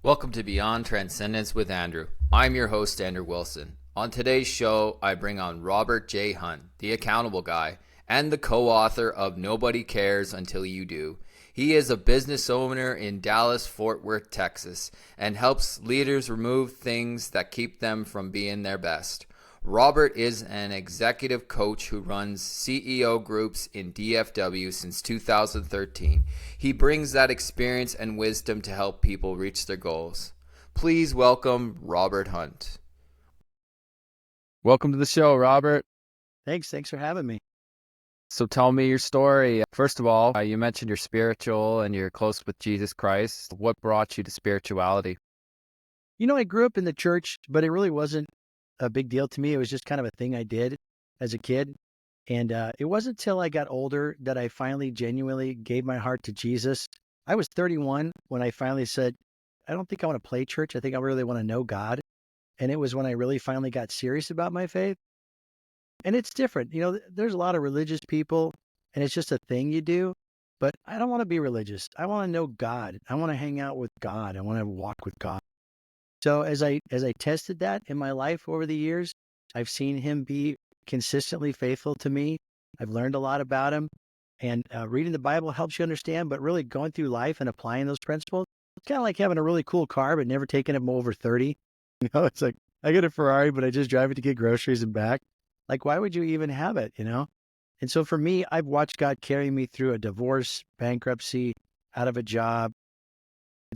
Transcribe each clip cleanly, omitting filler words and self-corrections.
Welcome to Beyond Transcendence with Andrew. I'm your host, Andrew Wilson. On today's show, I bring on Robert J. Hunt, the accountable guy, and the co-author of Nobody Cares Until You Do. He is a business owner in Dallas, Fort Worth, Texas, and helps leaders remove things that keep them from being their best. Robert is an executive coach who runs CEO groups in DFW since 2013. He brings that experience and wisdom to help people reach their goals. Please welcome Robert Hunt. Welcome to the show, Robert. Thanks for having me. So tell me your story. First of all, you mentioned you're spiritual and you're close with Jesus Christ. What brought you to spirituality? You know, I grew up in the church, but it really wasn't a big deal to me. It was just kind of a thing I did as a kid. And it wasn't until I got older that I finally genuinely gave my heart to Jesus. I was 31 when I finally said, I don't think I want to play church. I think I really want to know God. And it was when I really finally got serious about my faith. And it's different. You know, there's a lot of religious people and it's just a thing you do. But I don't want to be religious. I want to know God. I want to hang out with God. I want to walk with God. So as I tested that in my life over the years, I've seen him be consistently faithful to me. I've learned a lot about him, and reading the Bible helps you understand, but really going through life and applying those principles, it's kind of like having a really cool car, but never taking it over 30. You know, it's like, I get a Ferrari, but I just drive it to get groceries and back. Like, why would you even have it, you know? And so for me, I've watched God carry me through a divorce, bankruptcy, out of a job.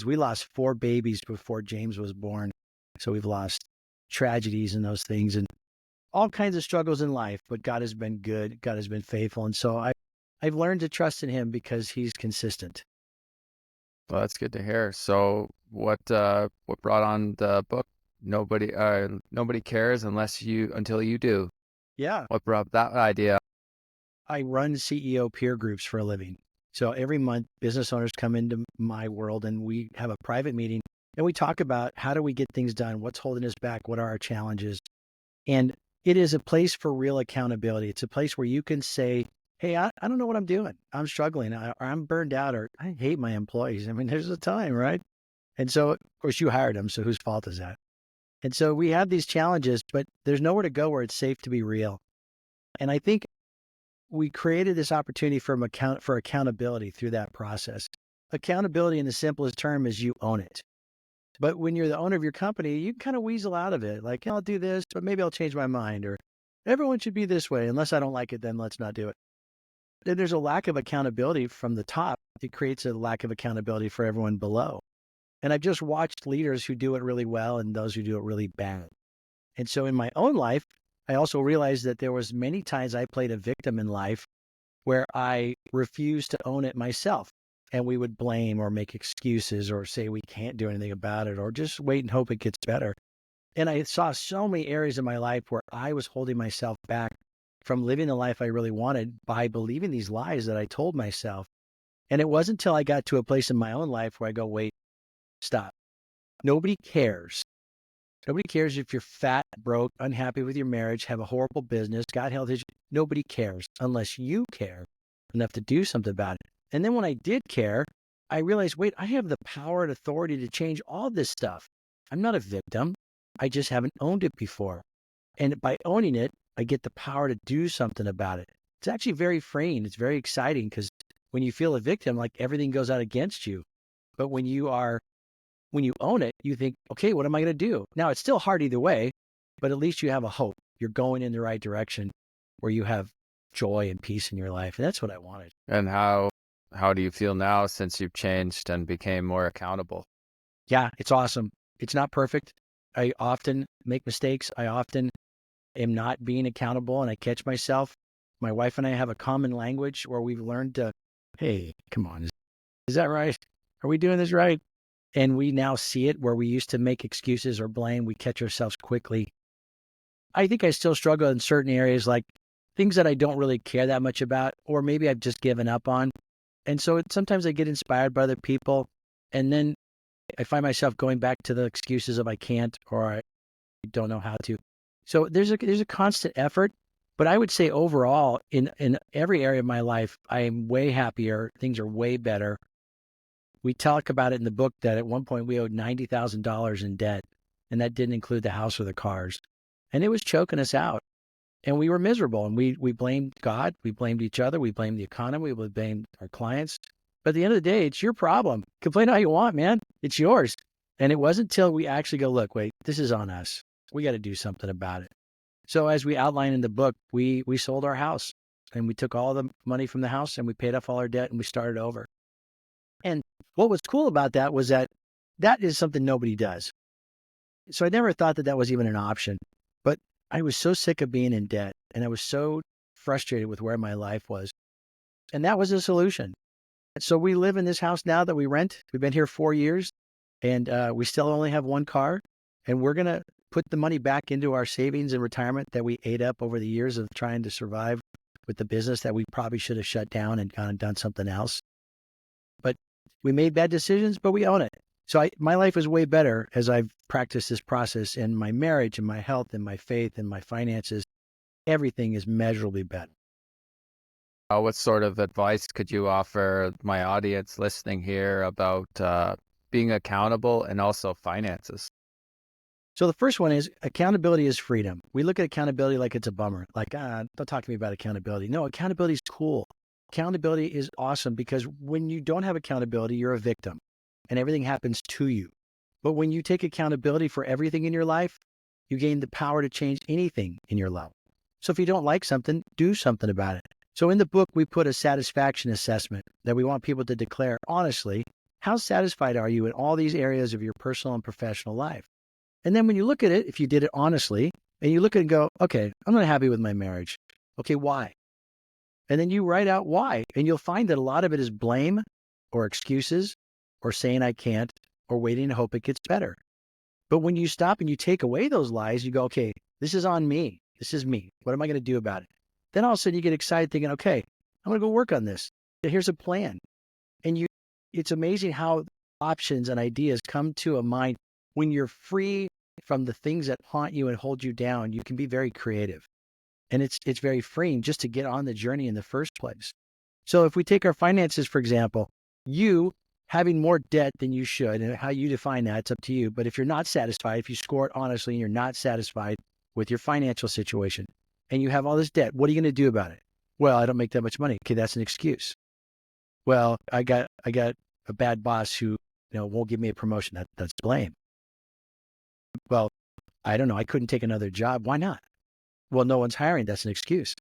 We lost 4 babies before James was born. So we've lost tragedies and those things and all kinds of struggles in life, but God has been good. God has been faithful. And so I've learned to trust in him because he's consistent. Well, that's good to hear. So what brought on the book? Nobody cares until you do. Yeah. What brought that idea? I run CEO peer groups for a living. So every month, business owners come into my world and we have a private meeting and we talk about how do we get things done? What's holding us back? What are our challenges? And it is a place for real accountability. It's a place where you can say, hey, I don't know what I'm doing. I'm struggling or I'm burned out or I hate my employees. I mean, there's a time, right? And so, of course, you hired them. So whose fault is that? And so we have these challenges, but there's nowhere to go where it's safe to be real. And I think we created this opportunity for accountability through that process. Accountability in the simplest term is you own it. But when you're the owner of your company, you kind of weasel out of it. Like, I'll do this, but maybe I'll change my mind. Or everyone should be this way. Unless I don't like it, then let's not do it. Then there's a lack of accountability from the top. It creates a lack of accountability for everyone below. And I've just watched leaders who do it really well and those who do it really bad. And so in my own life, I also realized that there was many times I played a victim in life where I refused to own it myself. And we would blame or make excuses or say we can't do anything about it or just wait and hope it gets better. And I saw so many areas in my life where I was holding myself back from living the life I really wanted by believing these lies that I told myself. And it wasn't until I got to a place in my own life where I go, wait, stop. Nobody cares. Nobody cares if you're fat, broke, unhappy with your marriage, have a horrible business, got health issues. Nobody cares unless you care enough to do something about it. And then when I did care, I realized, wait, I have the power and authority to change all this stuff. I'm not a victim. I just haven't owned it before. And by owning it, I get the power to do something about it. It's actually very freeing. It's very exciting because when you feel a victim, like everything goes out against you. But when you own it, you think, okay, what am I going to do? Now, it's still hard either way, but at least you have a hope. You're going in the right direction where you have joy and peace in your life. And that's what I wanted. And how do you feel now since you've changed and became more accountable? Yeah, it's awesome. It's not perfect. I often make mistakes. I often am not being accountable and I catch myself. My wife and I have a common language where we've learned to, hey, come on, is that right? Are we doing this right? And we now see it where we used to make excuses or blame. We catch ourselves quickly. I think I still struggle in certain areas, like things that I don't really care that much about, or maybe I've just given up on. And so sometimes I get inspired by other people. And then I find myself going back to the excuses of I can't, or I don't know how to. So there's a constant effort, but I would say overall in every area of my life, I am way happier. Things are way better. We talk about it in the book that at one point we owed $90,000 in debt, and that didn't include the house or the cars. And it was choking us out. And we were miserable, and we blamed God, we blamed each other, we blamed the economy, we blamed our clients. But at the end of the day, it's your problem. Complain all you want, man. It's yours. And it wasn't until we actually go, look, wait, this is on us. We got to do something about it. So as we outline in the book, we sold our house, and we took all the money from the house and we paid off all our debt and we started over. And what was cool about that was that is something nobody does. So I never thought that that was even an option. But I was so sick of being in debt, and I was so frustrated with where my life was. And that was a solution. So we live in this house now that we rent. We've been here 4 years, and we still only have one car. And we're going to put the money back into our savings and retirement that we ate up over the years of trying to survive with the business that we probably should have shut down and gone and done something else. But we made bad decisions, but we own it. So my life is way better as I've practiced this process, and my marriage and my health and my faith and my finances, everything is measurably better. What sort of advice could you offer my audience listening here about being accountable and also finances? So the first one is accountability is freedom. We look at accountability like it's a bummer. Like, don't talk to me about accountability. No, accountability is cool. Accountability is awesome because when you don't have accountability, you're a victim and everything happens to you. But when you take accountability for everything in your life, you gain the power to change anything in your life. So if you don't like something, do something about it. So in the book, we put a satisfaction assessment that we want people to declare honestly, how satisfied are you in all these areas of your personal and professional life? And then when you look at it, if you did it honestly, and you look at it and go, okay, I'm not happy with my marriage. Okay, why? And then you write out why. And you'll find that a lot of it is blame or excuses or saying I can't or waiting to hope it gets better. But when you stop and you take away those lies, you go, okay, this is on me. This is me. What am I going to do about it? Then all of a sudden you get excited thinking, okay, I'm going to go work on this. Here's a plan. And it's amazing how options and ideas come to a mind when you're free from the things that haunt you and hold you down. You can be very creative. And it's very freeing just to get on the journey in the first place. So if we take our finances, for example, you having more debt than you should, and how you define that, it's up to you. But if you're not satisfied, if you score it honestly and you're not satisfied with your financial situation and you have all this debt, what are you going to do about it? Well, I don't make that much money. Okay, that's an excuse. Well, I got a bad boss who won't give me a promotion. That's blame. Well, I don't know. I couldn't take another job. Why not? Well, no one's hiring. That's an excuse.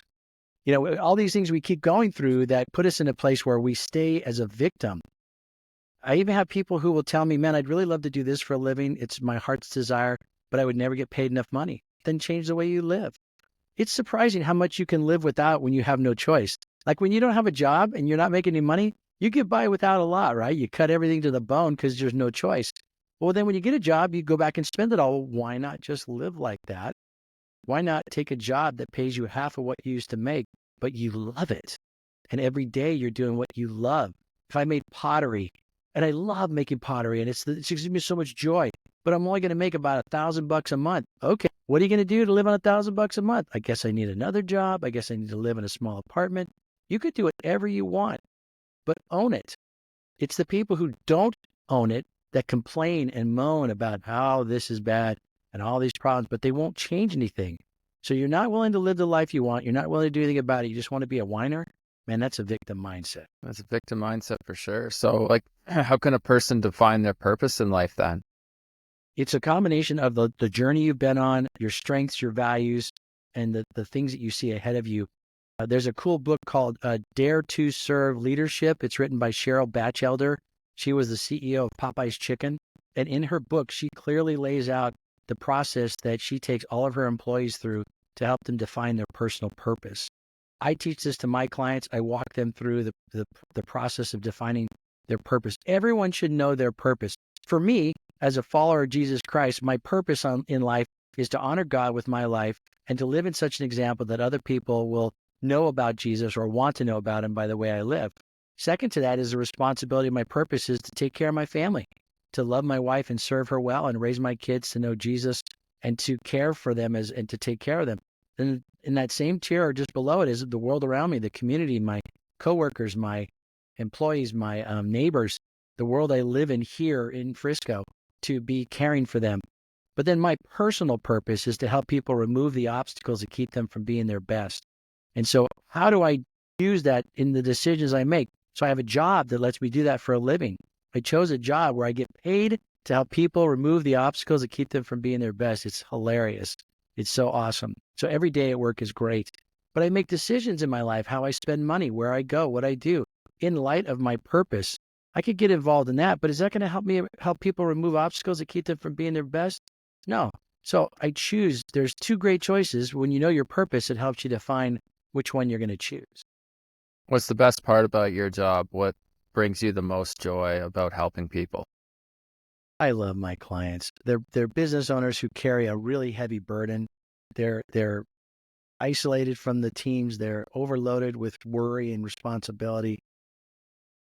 All these things we keep going through that put us in a place where we stay as a victim. I even have people who will tell me, man, I'd really love to do this for a living. It's my heart's desire, but I would never get paid enough money. Then change the way you live. It's surprising how much you can live without when you have no choice. Like when you don't have a job and you're not making any money, you get by without a lot, right? You cut everything to the bone because there's no choice. Well, then when you get a job, you go back and spend it all. Why not just live like that? Why not take a job that pays you half of what you used to make, but you love it? And every day you're doing what you love. If I made pottery, and I love making pottery, and it gives me so much joy, but I'm only going to make about $1,000 a month. Okay, what are you going to do to live on $1,000 a month? I guess I need another job. I guess I need to live in a small apartment. You could do whatever you want, but own it. It's the people who don't own it that complain and moan about how this is bad and all these problems, but they won't change anything. So you're not willing to live the life you want. You're not willing to do anything about it. You just want to be a whiner. Man, that's a victim mindset. That's a victim mindset for sure. So how can a person define their purpose in life then? It's a combination of the journey you've been on, your strengths, your values, and the things that you see ahead of you. There's a cool book called Dare to Serve Leadership. It's written by Cheryl Batchelder. She was the CEO of Popeye's Chicken. And in her book, she clearly lays out the process that she takes all of her employees through to help them define their personal purpose. I teach this to my clients. I walk them through the process of defining their purpose. Everyone should know their purpose. For me, as a follower of Jesus Christ, my purpose in life is to honor God with my life and to live in such an example that other people will know about Jesus or want to know about him by the way I live. Second to that is the responsibility of my purpose is to take care of my family, to love my wife and serve her well and raise my kids to know Jesus and to care for them and to take care of them. And in that same tier or just below it is the world around me, the community, my coworkers, my employees, my neighbors. the world I live in here in Frisco, to be caring for them. But then my personal purpose is to help people remove the obstacles that keep them from being their best. And so how do I use that in the decisions I make? So I have a job that lets me do that for a living. I chose a job where I get paid to help people remove the obstacles that keep them from being their best. It's hilarious. It's so awesome. So every day at work is great. But I make decisions in my life, how I spend money, where I go, what I do, in light of my purpose. I could get involved in that, but is that going to help people remove obstacles that keep them from being their best? No. So I choose. There's two great choices. When you know your purpose, it helps you define which one you're going to choose. What's the best part about your job? What brings you the most joy about helping people? I love my clients. They're business owners who carry a really heavy burden. They're isolated from the teams. They're overloaded with worry and responsibility.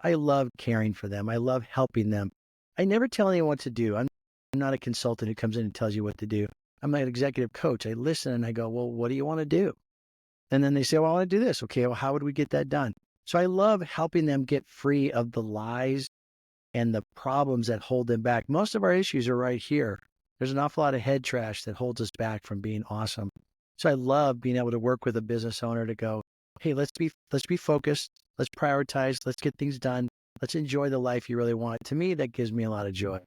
I love caring for them. I love helping them. I never tell anyone what to do. I'm not a consultant who comes in and tells you what to do. I'm an executive coach. I listen and I go, well, what do you want to do? And then they say, well, I want to do this. Okay, well, how would we get that done? So I love helping them get free of the lies and the problems that hold them back. Most of our issues are right here. There's an awful lot of head trash that holds us back from being awesome. So I love being able to work with a business owner to go, hey, let's be focused. Let's prioritize. Let's get things done. Let's enjoy the life you really want. To me, that gives me a lot of joy.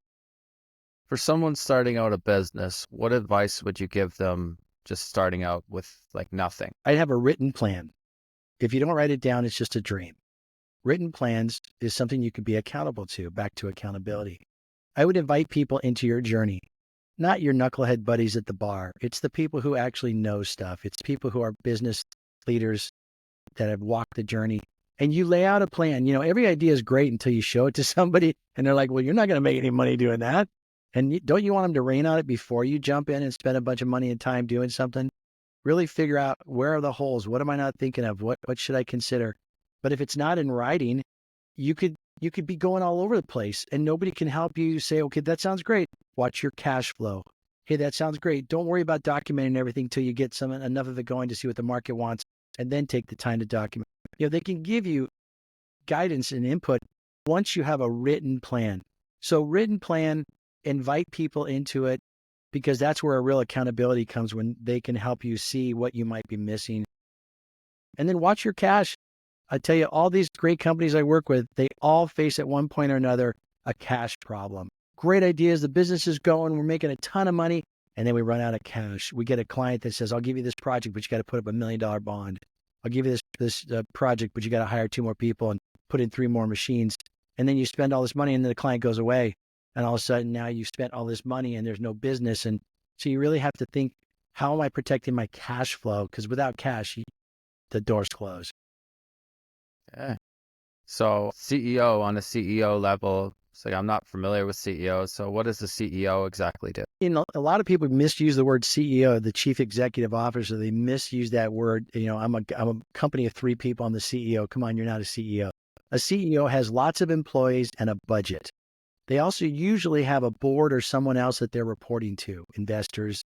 For someone starting out a business, what advice would you give them just starting out with like nothing? I'd have a written plan. If you don't write it down, it's just a dream. Written plans is something you can be accountable to, back to accountability. I would invite people into your journey, not your knucklehead buddies at the bar. It's the people who actually know stuff. It's people who are business leaders that have walked the journey. And you lay out a plan. Every idea is great until you show it to somebody and they're like, well, you're not going to make any money doing that. And don't you want them to rain on it before you jump in and spend a bunch of money and time doing something? Really figure out, where are the holes? What am I not thinking of? What should I consider? But if it's not in writing, you could be going all over the place and nobody can help you say, okay, that sounds great. Watch your cash flow. Hey, that sounds great. Don't worry about documenting everything until you get enough of it going to see what the market wants, and then take the time to document. They can give you guidance and input once you have a written plan. So written plan, invite people into it, because that's where a real accountability comes, when they can help you see what you might be missing. And then watch your cash. I tell you, all these great companies I work with, they all face at one point or another a cash problem. Great ideas, the business is going, we're making a ton of money, and then we run out of cash. We get a client that says, I'll give you this project, but you got to put up $1 million bond. I'll give you this project, but you got to hire 2 more people and put in 3 more machines. And then you spend all this money and then the client goes away. And all of a sudden now you've spent all this money and there's no business. And so you really have to think, how am I protecting my cash flow? Because without cash, the door's closed. Yeah. So CEO, on a CEO level, it's like, I'm not familiar with CEOs. So what does the CEO exactly do? A lot of people misuse the word CEO, the chief executive officer. They misuse that word. I'm a company of 3 people. I'm the CEO. Come on, you're not a CEO. A CEO has lots of employees and a budget. They also usually have a board or someone else that they're reporting to, investors.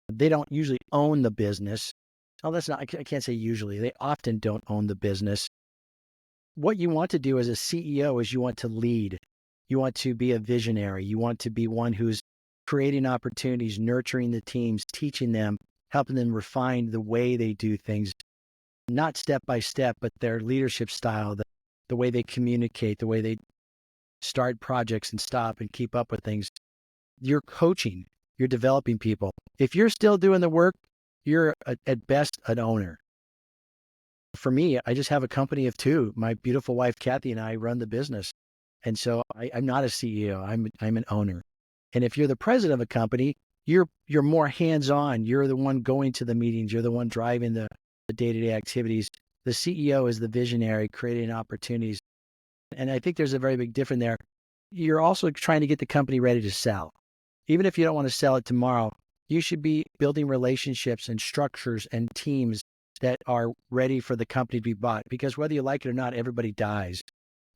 They don't usually own the business. Oh, I can't say usually. They often don't own the business. What you want to do as a CEO is you want to lead. You want to be a visionary. You want to be one who's creating opportunities, nurturing the teams, teaching them, helping them refine the way they do things, not step by step, but their leadership style, the way they communicate, the way they start projects and stop and keep up with things. You're coaching, you're developing people. If you're still doing the work, you're at best an owner. For me, I just have a company of 2. My beautiful wife, Kathy, and I run the business. And so I'm not a CEO, I'm an owner. And if you're the president of a company, you're more hands-on. You're the one going to the meetings. You're the one driving the day-to-day activities. The CEO is the visionary, creating opportunities. And I think there's a very big difference there. You're also trying to get the company ready to sell. Even if you don't want to sell it tomorrow, you should be building relationships and structures and teams that are ready for the company to be bought. Because whether you like it or not, everybody dies.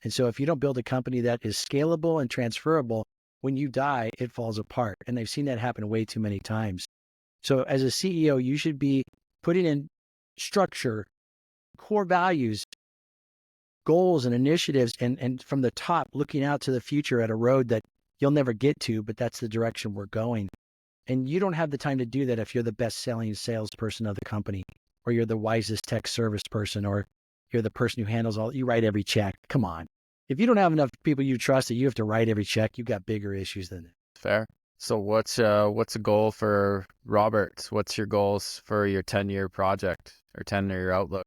And so if you don't build a company that is scalable and transferable, when you die, it falls apart. And I've seen that happen way too many times. So as a CEO, you should be putting in structure, core values, goals and initiatives and from the top looking out to the future at a road that you'll never get to, but that's the direction we're going. And you don't have the time to do that if you're the best selling salesperson of the company, or you're the wisest tech service person, or you're the person who handles you write every check. Come on. If you don't have enough people you trust that you have to write every check, you got bigger issues than that. Fair. So what's a goal for Robert? What's your goals for your 10-year project or 10-year outlook?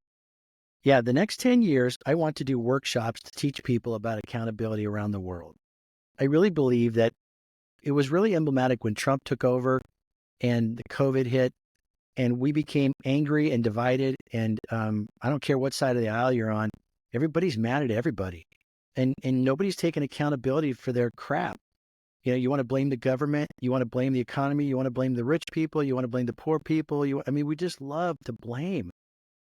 Yeah, the next 10 years, I want to do workshops to teach people about accountability around the world. I really believe that it was really emblematic when Trump took over and the COVID hit and we became angry and divided. And I don't care what side of the aisle you're on, everybody's mad at everybody. And nobody's taking accountability for their crap. You want to blame the government, you want to blame the economy, you want to blame the rich people, you want to blame the poor people. We just love to blame.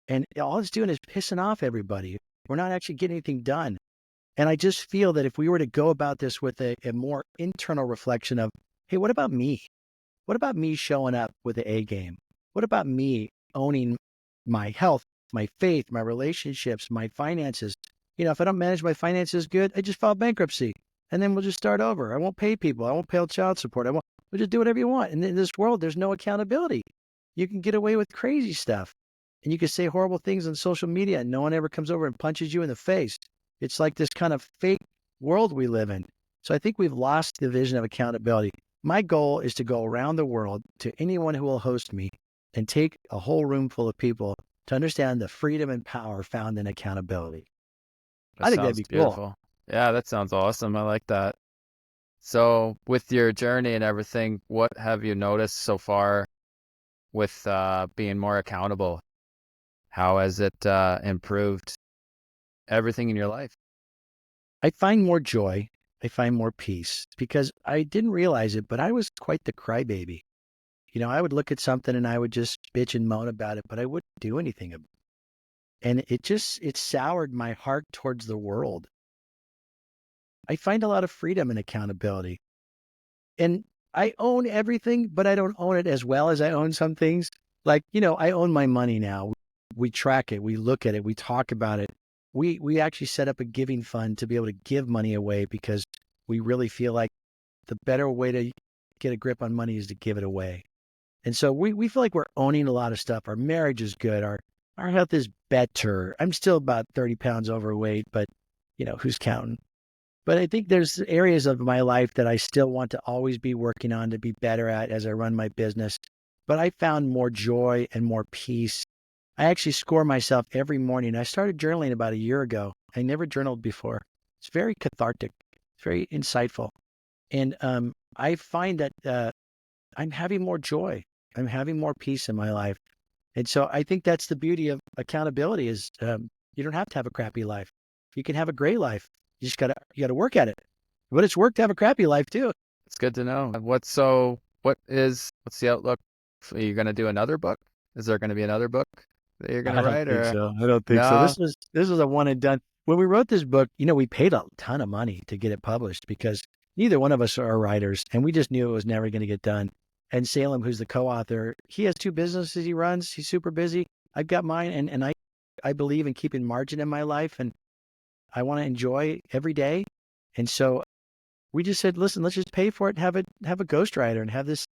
And all it's doing is pissing off everybody. We're not actually getting anything done. And I just feel that if we were to go about this with a more internal reflection of, hey, what about me? What about me showing up with the A game? What about me owning my health, my faith, my relationships, my finances? If I don't manage my finances good, I just file bankruptcy. And then we'll just start over. I won't pay people. I won't pay child support. We'll just do whatever you want. And in this world, there's no accountability. You can get away with crazy stuff. And you can say horrible things on social media and no one ever comes over and punches you in the face. It's like this kind of fake world we live in. So I think we've lost the vision of accountability. My goal is to go around the world to anyone who will host me and take a whole room full of people to understand the freedom and power found in accountability. That I think that'd sounds be cool. beautiful. Yeah, that sounds awesome. I like that. So with your journey and everything, what have you noticed so far with being more accountable? How has it improved everything in your life? I find more joy. I find more peace because I didn't realize it, but I was quite the crybaby. I would look at something and I would just bitch and moan about it, but I wouldn't do anything about it. And it soured my heart towards the world. I find a lot of freedom and accountability. And I own everything, but I don't own it as well as I own some things. Like, I own my money now. We track it, we look at it, we talk about it. We actually set up a giving fund to be able to give money away because we really feel like the better way to get a grip on money is to give it away. And so we feel like we're owning a lot of stuff. Our marriage is good. Our health is better. I'm still about 30 pounds overweight, but who's counting? But I think there's areas of my life that I still want to always be working on to be better at as I run my business. But I found more joy and more peace. I actually score myself every morning. I started journaling about a year ago. I never journaled before. It's very cathartic. It's very insightful. And I find that I'm having more joy. I'm having more peace in my life. And so I think that's the beauty of accountability is you don't have to have a crappy life. You can have a great life. You just you gotta work at it. But it's work to have a crappy life too. It's good to know. What's the outlook? Are you going to do another book? Is there going to be another book that you're going to write? I don't think so. No? This was a one and done. When we wrote this book, we paid a ton of money to get it published because neither one of us are writers and we just knew it was never going to get done. And Salem, who's the co-author, he has two businesses he runs. He's super busy. I've got mine and I believe in keeping margin in my life and I want to enjoy every day. And so we just said, listen, let's just pay for it and have a ghostwriter and have this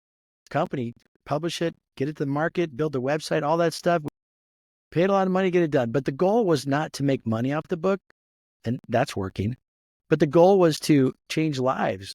company publish it, get it to the market, build a website, all that stuff. We paid a lot of money to get it done. But the goal was not to make money off the book, and that's working. But the goal was to change lives.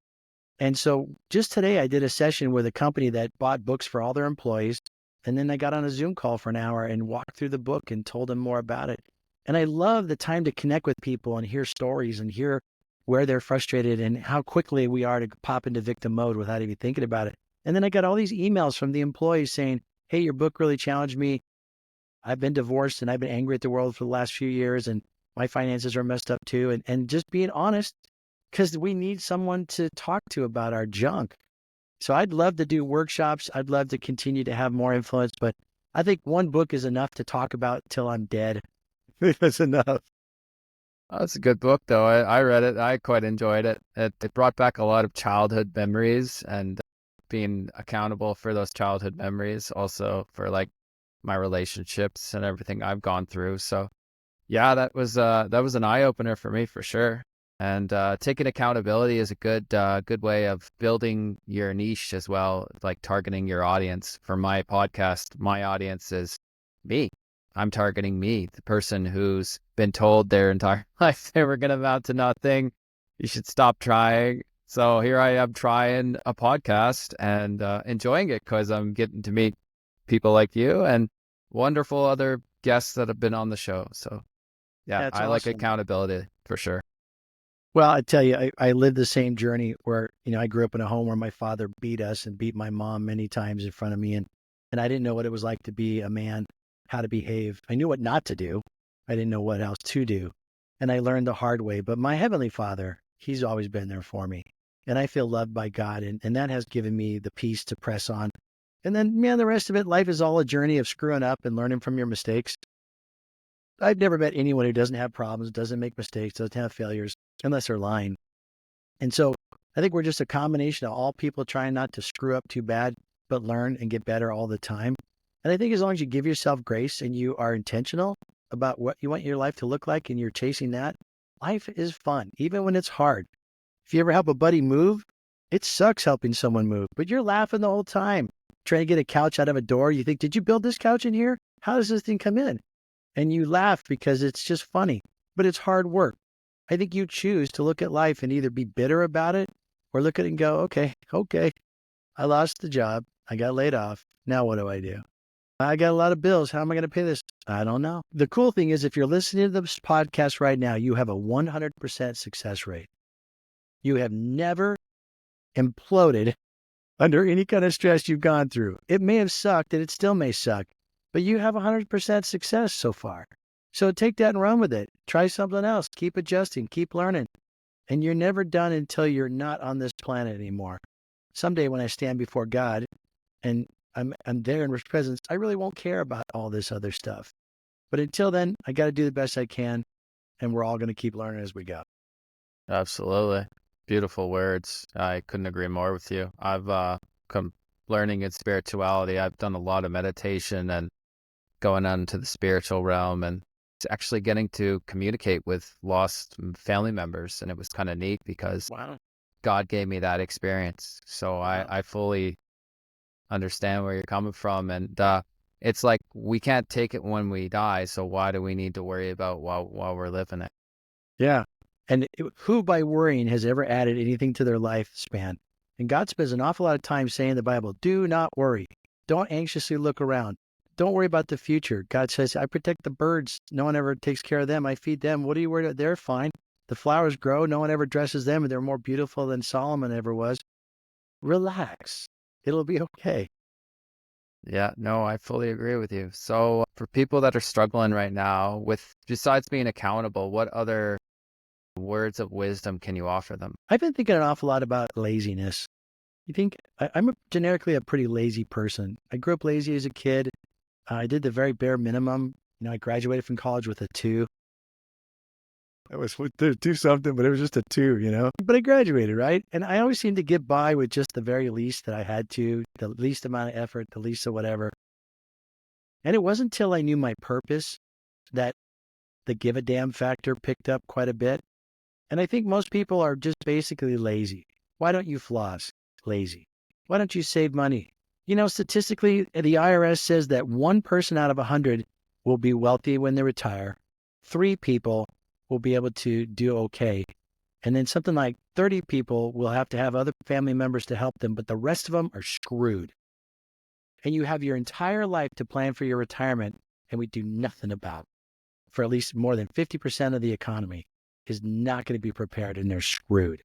And so just today I did a session with a company that bought books for all their employees. And then I got on a Zoom call for an hour and walked through the book and told them more about it. And I love the time to connect with people and hear stories and hear where they're frustrated and how quickly we are to pop into victim mode without even thinking about it. And then I got all these emails from the employees saying, hey, your book really challenged me. I've been divorced and I've been angry at the world for the last few years and my finances are messed up too. And just being honest, because we need someone to talk to about our junk. So I'd love to do workshops. I'd love to continue to have more influence, but I think one book is enough to talk about till I'm dead. That's enough. Oh, that's a good book, though. I read it. I quite enjoyed it. It brought back a lot of childhood memories and being accountable for those childhood memories, also for like my relationships and everything I've gone through. So Yeah, that was an eye opener for me for sure. And taking accountability is a good way of building your niche as well, like targeting your audience. For my podcast, my audience is me. I'm targeting me, the person who's been told their entire life they were going to amount to nothing. You should stop trying. So here I am trying a podcast and enjoying it because I'm getting to meet people like you and wonderful other guests that have been on the show. So yeah, That's I like awesome. accountability for sure. Well, I tell you, I lived the same journey where, I grew up in a home where my father beat us and beat my mom many times in front of me. And I didn't know what it was like to be a man, how to behave. I knew what not to do. I didn't know what else to do. And I learned the hard way. But my Heavenly Father, He's always been there for me. And I feel loved by God. And that has given me the peace to press on. And then, man, the rest of it, life is all a journey of screwing up and learning from your mistakes. I've never met anyone who doesn't have problems, doesn't make mistakes, doesn't have failures, unless they're lying. And so I think we're just a combination of all people trying not to screw up too bad, but learn and get better all the time. And I think as long as you give yourself grace and you are intentional about what you want your life to look like and you're chasing that, life is fun, even when it's hard. If you ever help a buddy move, it sucks helping someone move, but you're laughing the whole time. Trying to get a couch out of a door, you think, did you build this couch in here? How does this thing come in? And you laugh because it's just funny, but it's hard work. I think you choose to look at life and either be bitter about it or look at it and go, okay, I lost the job. I got laid off. Now what do I do? I got a lot of bills. How am I going to pay this? I don't know. The cool thing is if you're listening to this podcast right now, you have a 100% success rate. You have never imploded under any kind of stress you've gone through. It may have sucked and it still may suck, but you have 100% success so far. So take that and run with it. Try something else. Keep adjusting. Keep learning. And you're never done until you're not on this planet anymore. Someday when I stand before God and I'm there in His presence, I really won't care about all this other stuff. But until then, I got to do the best I can, and we're all going to keep learning as we go. Absolutely. Beautiful words. I couldn't agree more with you. I've come learning in spirituality. I've done a lot of meditation and going on to the spiritual realm and actually getting to communicate with lost family members. And it was kind of neat because Wow. God gave me that experience. So Wow. I fully understand where you're coming from. And it's like we can't take it when we die. So why do we need to worry about while we're living it? Yeah. And who by worrying has ever added anything to their lifespan? And God spends an awful lot of time saying in the Bible, do not worry. Don't anxiously look around. Don't worry about the future. God says, I protect the birds. No one ever takes care of them. I feed them. What are you worried about? They're fine. The flowers grow. No one ever dresses them, and they're more beautiful than Solomon ever was. Relax. It'll be okay. Yeah, no, I fully agree with you. So for people that are struggling right now with, besides being accountable, what other words of wisdom can you offer them? I've been thinking an awful lot about laziness. You think I'm generically a pretty lazy person. I grew up lazy as a kid. I did the very bare minimum. I graduated from college with a 2. I was do something, but it was just a 2. But I graduated, right? And I always seemed to get by with just the very least that I had to, the least amount of effort, the least of whatever. And it wasn't until I knew my purpose that the give a damn factor picked up quite a bit. And I think most people are just basically lazy. Why don't you floss? Lazy. Why don't you save money? Statistically, the IRS says that 1 person out of 100 will be wealthy when they retire. 3 people will be able to do okay. And then something like 30 people will have to have other family members to help them, but the rest of them are screwed. And you have your entire life to plan for your retirement, and we do nothing about it. For at least more than 50% of the economy is not going to be prepared, and they're screwed.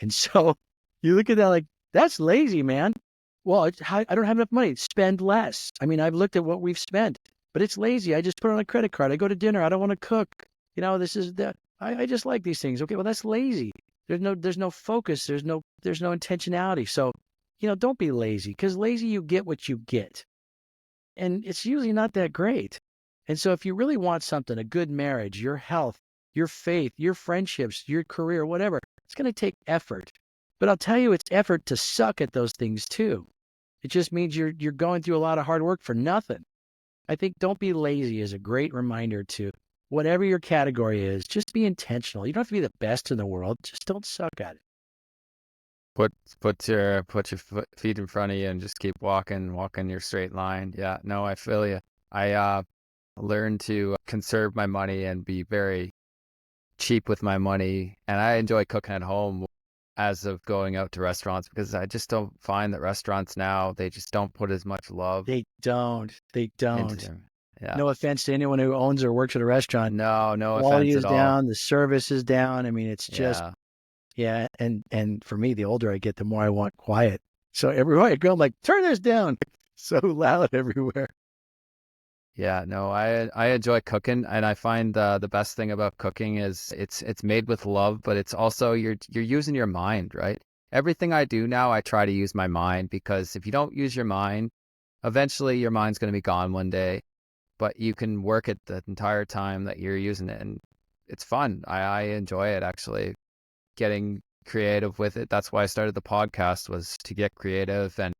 And so you look at that like, that's lazy, man. Well, I don't have enough money. Spend less. I mean, I've looked at what we've spent, but it's lazy. I just put it on a credit card. I go to dinner. I don't want to cook. This is that. I just like these things. Okay, well, that's lazy. There's no focus. There's no intentionality. So, don't be lazy, because lazy, you get what you get. And it's usually not that great. And so if you really want something, a good marriage, your health, your faith, your friendships, your career, whatever, it's going to take effort. But I'll tell you, it's effort to suck at those things too. It just means you're going through a lot of hard work for nothing. I think don't be lazy is a great reminder to whatever your category is, just be intentional. You don't have to be the best in the world. Just don't suck at it. Put your feet in front of you and just keep walking your straight line. Yeah, no, I feel you. I learned to conserve my money and be very cheap with my money, and I enjoy cooking at home as of going out to restaurants, because I just don't find that restaurants now, they just don't put as much love They don't. They into don't. them. Yeah. No offense to anyone who owns or works at a restaurant. No Quality offense is at all. down. The service is down. I mean, it's just, Yeah. yeah. And for me, the older I get, the more I want quiet. So everywhere I go, I'm like, turn this down. So loud everywhere. Yeah, no, I enjoy cooking, and I find the best thing about cooking is it's made with love, but it's also you're using your mind, right? Everything I do now, I try to use my mind, because if you don't use your mind, eventually your mind's going to be gone one day, but you can work it the entire time that you're using it, and it's fun. I enjoy it, actually, getting creative with it. That's why I started the podcast, was to get creative and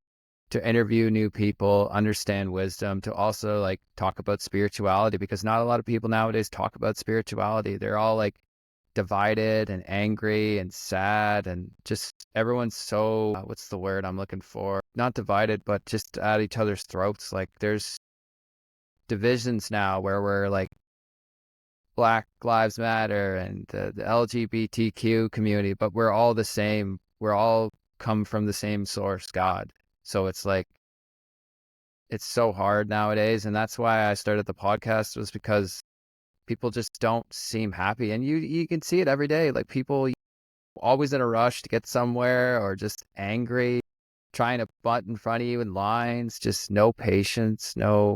to interview new people, understand wisdom, to also like talk about spirituality, because not a lot of people nowadays talk about spirituality. They're all like divided and angry and sad, and just everyone's so, what's the word I'm looking for? Not divided, but just at each other's throats. Like there's divisions now where we're like Black Lives Matter and the LGBTQ community, but we're all the same. We're all come from the same source, God. So it's like, it's so hard nowadays. And that's why I started the podcast, was because people just don't seem happy. And you can see it every day. Like people always in a rush to get somewhere, or just angry, trying to butt in front of you in lines, just no patience, no.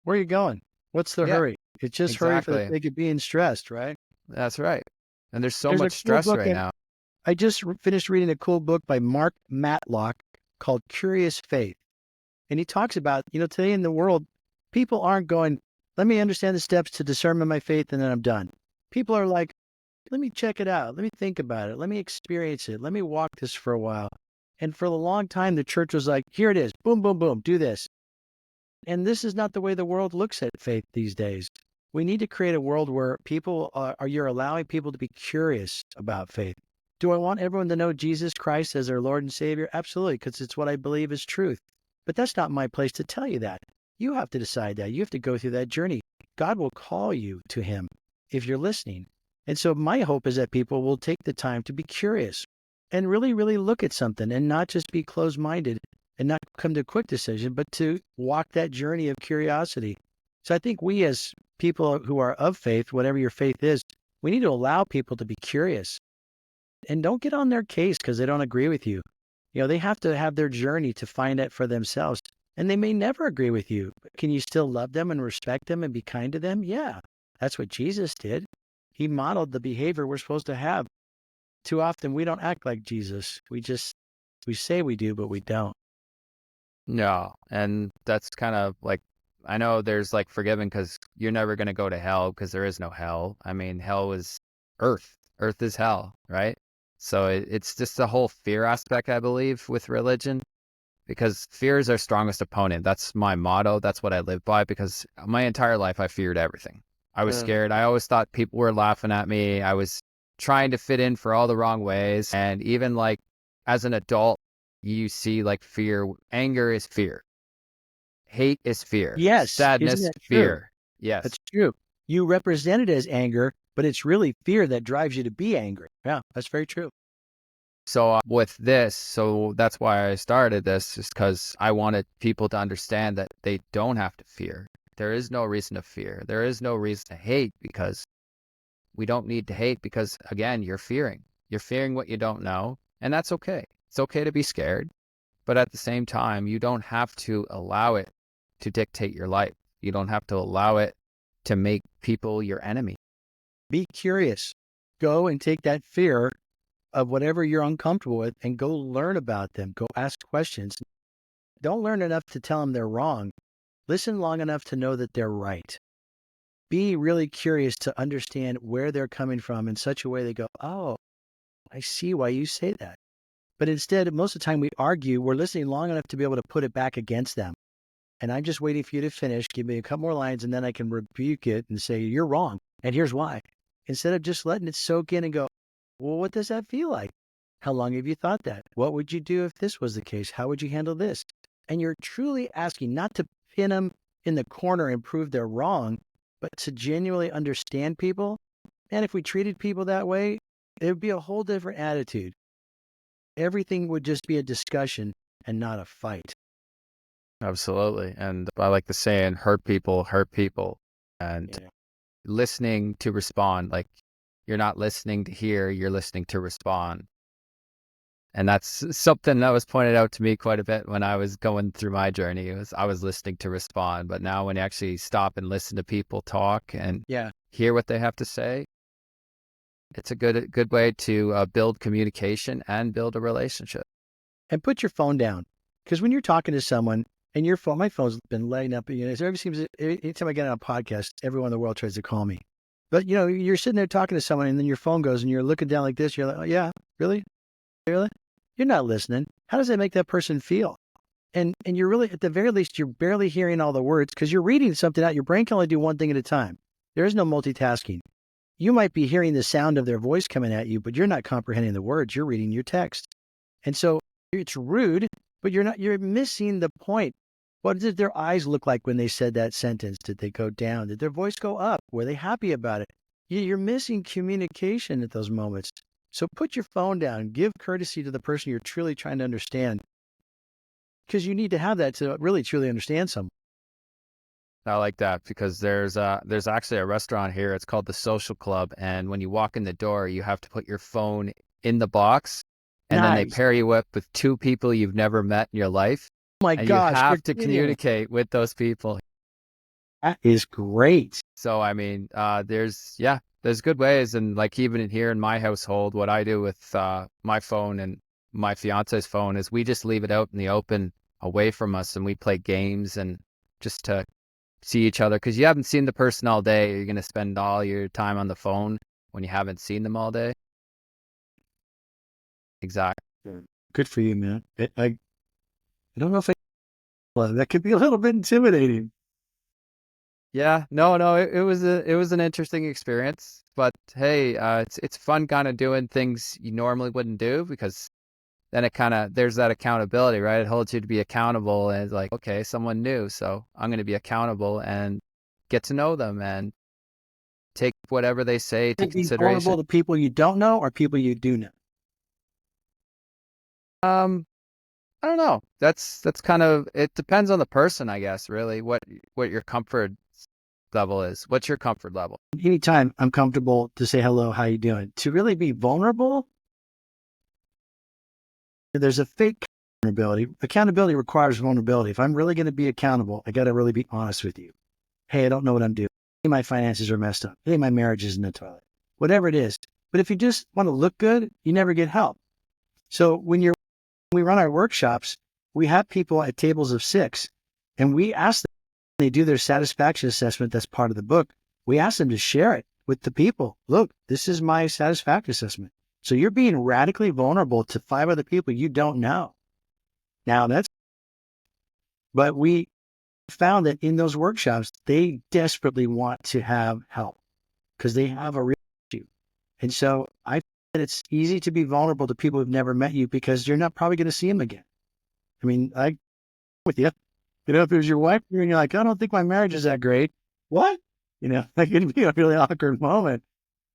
Where are you going? What's the Yeah, hurry? It's just hurry for the exactly. sake of being stressed, right? That's right. And there's so There's a much cool stress book, right and now. I just finished reading a cool book by Mark Matlock called Curious Faith. And he talks about, today in the world, people aren't going, let me understand the steps to discern my faith and then I'm done. People are like, let me check it out. Let me think about it. Let me experience it. Let me walk this for a while. And for a long time, the church was like, here it is. Boom, boom, boom. Do this. And this is not the way the world looks at faith these days. We need to create a world where you're allowing people to be curious about faith. Do I want everyone to know Jesus Christ as their Lord and Savior? Absolutely, because it's what I believe is truth. But that's not my place to tell you that. You have to decide that. You have to go through that journey. God will call you to Him if you're listening. And so my hope is that people will take the time to be curious and really, really look at something, and not just be closed-minded and not come to a quick decision, but to walk that journey of curiosity. So I think we, as people who are of faith, whatever your faith is, we need to allow people to be curious, and don't get on their case because they don't agree with you. They have to have their journey to find it for themselves, and they may never agree with you. But can you still love them and respect them and be kind to them? Yeah, that's what Jesus did. He modeled the behavior we're supposed to have. Too often we don't act like Jesus. We say we do, but we don't. No, and that's kind of like, I know there's like forgiven, because you're never going to go to hell, because there is no hell. I mean, hell is earth. Earth is hell, right? So it's just the whole fear aspect, I believe, with religion, because fear is our strongest opponent. That's my motto. That's what I live by, because my entire life I feared everything. I was scared. I always thought people were laughing at me. I was trying to fit in for all the wrong ways. And even like as an adult, you see like fear. Anger is fear. Hate is fear. Yes, isn't Sadness, that true? fear. Yes. That's true. You represent it as anger, but it's really fear that drives you to be angry. Yeah, that's very true. So with this, so that's why I started this, is because I wanted people to understand that they don't have to fear. There is no reason to fear. There is no reason to hate, because we don't need to hate, because again, you're fearing. You're fearing what you don't know, and that's okay. It's okay to be scared, but at the same time, you don't have to allow it to dictate your life. You don't have to allow it to make people your enemy. Be curious. Go and take that fear of whatever you're uncomfortable with and go learn about them. Go ask questions. Don't learn enough to tell them they're wrong. Listen long enough to know that they're right. Be really curious to understand where they're coming from in such a way they go, oh, I see why you say that. But instead, most of the time we argue, we're listening long enough to be able to put it back against them. And I'm just waiting for you to finish. Give me a couple more lines and then I can rebuke it and say, you're wrong. And here's why. Instead of just letting it soak in and go, well, what does that feel like? How long have you thought that? What would you do if this was the case? How would you handle this? And you're truly asking not to pin them in the corner and prove they're wrong, but to genuinely understand people. And if we treated people that way, it would be a whole different attitude. Everything would just be a discussion and not a fight. Absolutely. And I like the saying, hurt people, and Yeah. listening to respond. Like you're not listening to hear, you're listening to respond. And that's something that was pointed out to me quite a bit when I was going through my journey. I was listening to respond, but now when you actually stop and listen to people talk and Yeah. hear what they have to say, it's a good way to build communication and build a relationship. And put your phone down. Because when you're talking to someone and your phone, my phone's been lighting up. Anytime I get on a podcast, everyone in the world tries to call me. But you're sitting there talking to someone and then your phone goes and you're looking down like this. You're like, oh yeah, really? Really? You're not listening. How does that make that person feel? And you're really, at the very least, you're barely hearing all the words because you're reading something out. Your brain can only do one thing at a time. There is no multitasking. You might be hearing the sound of their voice coming at you, but you're not comprehending the words. You're reading your text. And so it's rude, but you're missing the point. What did their eyes look like when they said that sentence? Did they go down? Did their voice go up? Were they happy about it? You're missing communication at those moments. So put your phone down, give courtesy to the person you're truly trying to understand, because you need to have that to really truly understand someone. I like that because there's actually a restaurant here. It's called the Social Club, and when you walk in the door, you have to put your phone in the box, and then they Nice. pair you up with two people you've never met in your life, Oh my and gosh, you have to you're kidding. communicate with those people. That is great. So I mean, there's good ways, and like even in here in my household, what I do with my phone and my fiance's phone is we just leave it out in the open, away from us, and we play games and just to see each other because you haven't seen the person all day. You're going to spend all your time on the phone when you haven't seen them all day. Exactly. Good for you, man. I don't know if that could be a little bit intimidating. Yeah, no, it was an interesting experience, but hey, it's fun kind of doing things you normally wouldn't do because then there's that accountability, right? It holds you to be accountable and it's like, okay, someone new, so I'm going to be accountable and get to know them and take whatever they say to Be vulnerable consideration. to people you don't know or people you do know. I don't know. That's kind of, it depends on the person, I guess, really, what your comfort level is. What's your comfort level? Anytime I'm comfortable to say hello, how you doing? To really be vulnerable, there's a fake vulnerability. Accountability requires vulnerability. If I'm really going to be accountable, I got to really be honest with you. Hey, I don't know what I'm doing. Hey, my finances are messed up. Hey, my marriage is in the toilet. Whatever it is. But if you just want to look good, you never get help. So when we run our workshops, we have people at tables of 6 and we ask them, they do their satisfaction assessment. That's part of the book. We ask them to share it with the people. Look, this is my satisfaction assessment. So you're being radically vulnerable to 5 other people you don't know. Now but we found that in those workshops, they desperately want to have help because they have a real issue. And so I find that it's easy to be vulnerable to people who've never met you because you're not probably going to see them again. I mean, with you, if it was your wife and you're like, I don't think my marriage is that great. What? That could be a really awkward moment.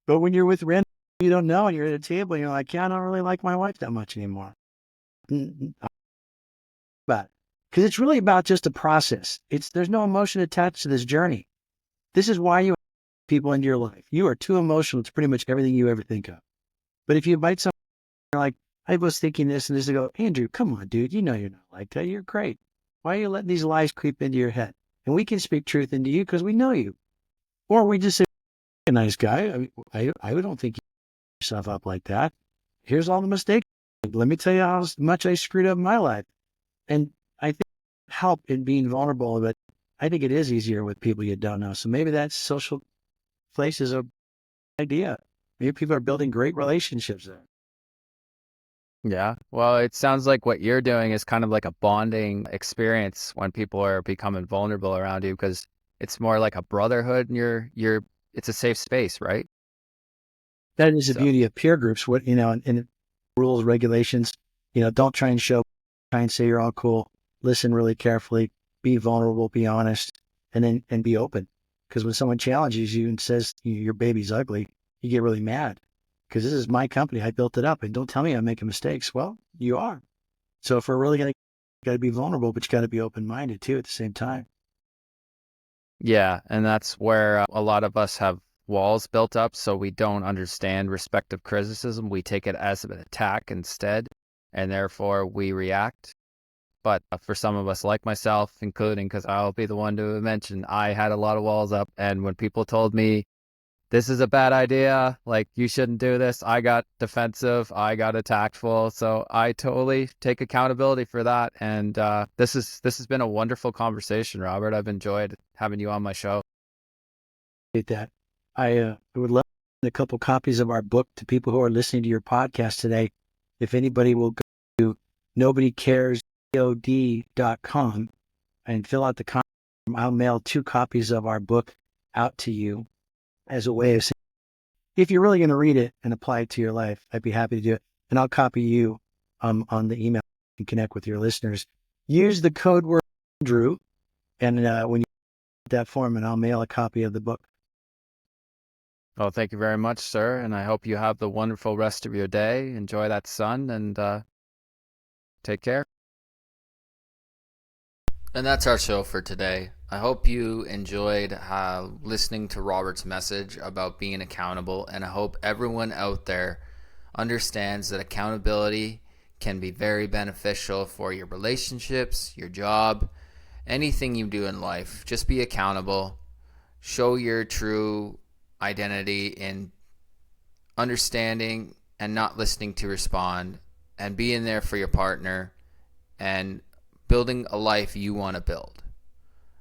But when you're with random people you don't know and you're at a table and you're like, yeah, I don't really like my wife that much anymore. But because it's really about just a process. There's no emotion attached to this journey. This is why you have people into your life. You are too emotional to pretty much everything you ever think of. But if you invite someone, you're like, I was thinking this and this, they go, Andrew, come on, dude. You know you're not like that. You're great. Why are you letting these lies creep into your head? And we can speak truth into you because we know you. Or we just say, a nice guy. I don't think you yourself up like that. Here's all the mistakes. Let me tell you how much I screwed up in my life. And I think help in being vulnerable, but I think it is easier with people you don't know. So maybe that social place is a idea. Maybe people are building great relationships there. Yeah. Well, it sounds like what you're doing is kind of like a bonding experience when people are becoming vulnerable around you because it's more like a brotherhood and you're it's a safe space, right? That is the So beauty of peer groups. What, and rules, regulations, don't try and try and say you're all cool. Listen really carefully, be vulnerable, be honest, and be open. Because when someone challenges you and says your baby's ugly, you get really mad. Because this is my company. I built it up. And don't tell me I'm making mistakes. Well, you are. So if we're really going to, got to be vulnerable, but you got to be open-minded too at the same time. yeah, and that's where a lot of us have walls built up, so we don't understand respective criticism. We take it as an attack instead, and therefore we react. But for some of us, like myself, including, because I'll be the one to mention, I had a lot of walls up, and when people told me this is a bad idea, like you shouldn't do this, I got defensive, I got attackful. So I totally take accountability for that. And this has been a wonderful conversation, Robert. I've enjoyed having you on my show. That I would love a couple copies of our book to people who are listening to your podcast today. If anybody will go to nobodycaresod.com and fill out the form, I'll mail 2 copies of our book out to you as a way of saying, if you're really going to read it and apply it to your life, I'd be happy to do it. And I'll copy you on the email and connect with your listeners. Use the code word Andrew, and when you that form, and I'll mail a copy of the book. Well, thank you very much, sir. And I hope you have the wonderful rest of your day. Enjoy that sun and take care. And that's our show for today. I hope you enjoyed listening to Robert's message about being accountable, and I hope everyone out there understands that accountability can be very beneficial for your relationships, your job, anything you do in life. Just be accountable. Show your true identity in understanding and not listening to respond, and being there for your partner and building a life you want to build.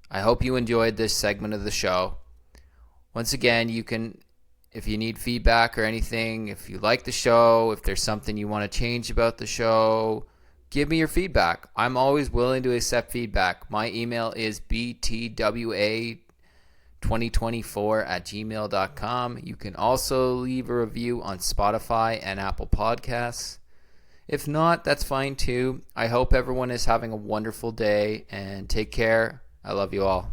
I hope you enjoyed this segment of the show. Once again, you can, if you need feedback or anything, if you like the show, if there's something you want to change about the show, give me your feedback. I'm always willing to accept feedback. My email is btwa2024@gmail.com. You can also leave a review on Spotify and Apple Podcasts. If not, that's fine too. I hope everyone is having a wonderful day, and take care. I love you all.